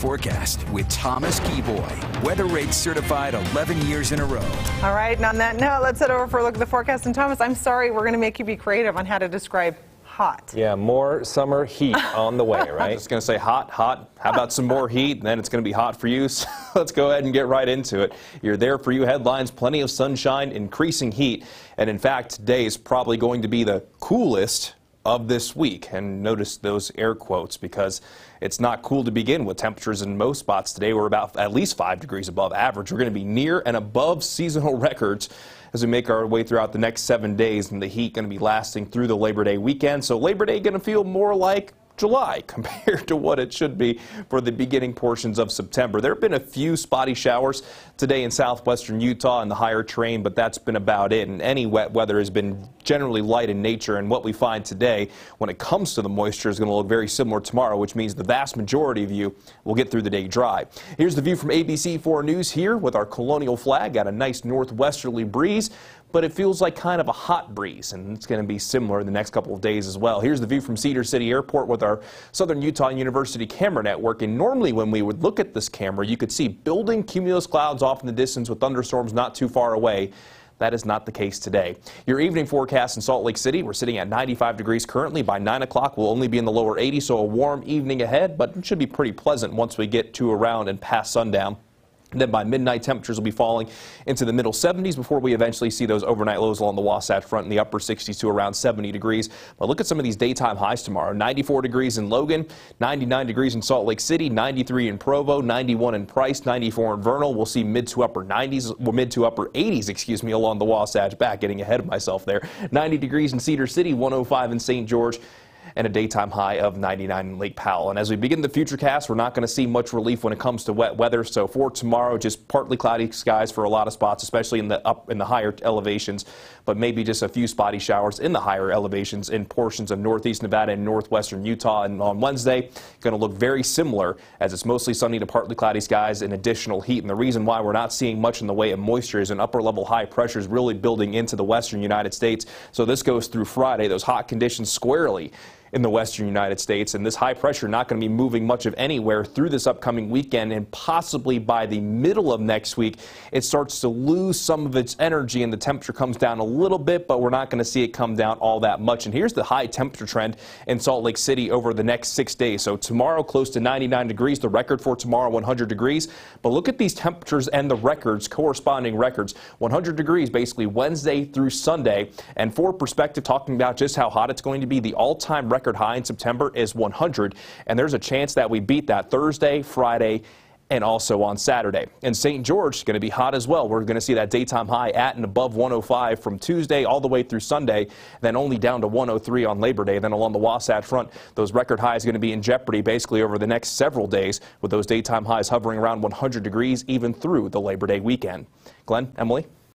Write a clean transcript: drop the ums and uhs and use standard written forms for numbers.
Forecast with Thomas Geboy. Weather rates certified 11 years in a row. All right, and on that note, let's head over for a look at the forecast. And Thomas, I'm sorry, we're going to make you be creative on how to describe hot. Yeah, more summer heat on the way, right? I'm just going to say hot, hot. How about some more heat? And then it's going to be hot for you. So let's go ahead and get right into it. You're there for you headlines, plenty of sunshine, increasing heat. And in fact, today is probably going to be the coolest of this week. And notice those air quotes because it's not cool to begin with. Temperatures in most spots today were about at least 5 degrees above average. We're going to be near and above seasonal records as we make our way throughout the next 7 days, and the heat going to be lasting through the Labor Day weekend. So Labor Day going to feel more like July compared to what it should be for the beginning portions of September. There have been a few spotty showers today in southwestern Utah and the higher terrain, but that's been about it. And any wet weather has been generally light in nature. And what we find today when it comes to the moisture is going to look very similar tomorrow, which means the vast majority of you will get through the day dry. Here's the view from ABC4 News here with our colonial flag. Got a nice northwesterly breeze, but it feels like kind of a hot breeze, and it's going to be similar the next couple of days as well. Here's the view from Cedar City Airport with our Southern Utah University camera network. And normally when we would look at this camera, you could see building cumulus clouds off in the distance with thunderstorms not too far away. That is not the case today. Your evening forecast in Salt Lake City, we're sitting at 95 degrees currently. By 9 o'clock, we'll only be in the lower 80s, so a warm evening ahead, but it should be pretty pleasant once we get to around and past sundown. And then by midnight, temperatures will be falling into the middle 70s before we eventually see those overnight lows along the Wasatch Front in the upper 60s to around 70 degrees. But look at some of these daytime highs tomorrow. 94 degrees in Logan, 99 degrees in Salt Lake City, 93 in Provo, 91 in Price, 94 in Vernal. We'll see mid to upper 80s, excuse me, along the Wasatch back, getting ahead of myself there. 90 degrees in Cedar City, 105 in St. George, and a daytime high of 99 in Lake Powell. And as we begin the futurecast, we're not going to see much relief when it comes to wet weather. So for tomorrow, just partly cloudy skies for a lot of spots, especially in the higher elevations, but maybe just a few spotty showers in the higher elevations in portions of northeast Nevada and northwestern Utah. And on Wednesday, going to look very similar as it's mostly sunny to partly cloudy skies and additional heat. And the reason why we're not seeing much in the way of moisture is an upper level high pressure is really building into the western United States. So this goes through Friday, those hot conditions squarely in the western United States, and this high pressure not going to be moving much of anywhere through this upcoming weekend, and possibly by the middle of next week it starts to lose some of its energy and the temperature comes down a little bit, but we're not going to see it come down all that much. And here's the high temperature trend in Salt Lake City over the next 6 days. So tomorrow close to 99 degrees, the record for tomorrow 100 degrees, but look at these temperatures and the records, corresponding records. 100 degrees basically Wednesday through Sunday, and for perspective, talking about just how hot it's going to be, the all-time record high in September is 100, and there's a chance that we beat that Thursday, Friday, and also on Saturday. And St. George is going to be hot as well. We're going to see that daytime high at and above 105 from Tuesday all the way through Sunday, then only down to 103 on Labor Day. Then along the Wasatch Front, those record highs are going to be in jeopardy basically over the next several days, with those daytime highs hovering around 100 degrees even through the Labor Day weekend. Glenn, Emily?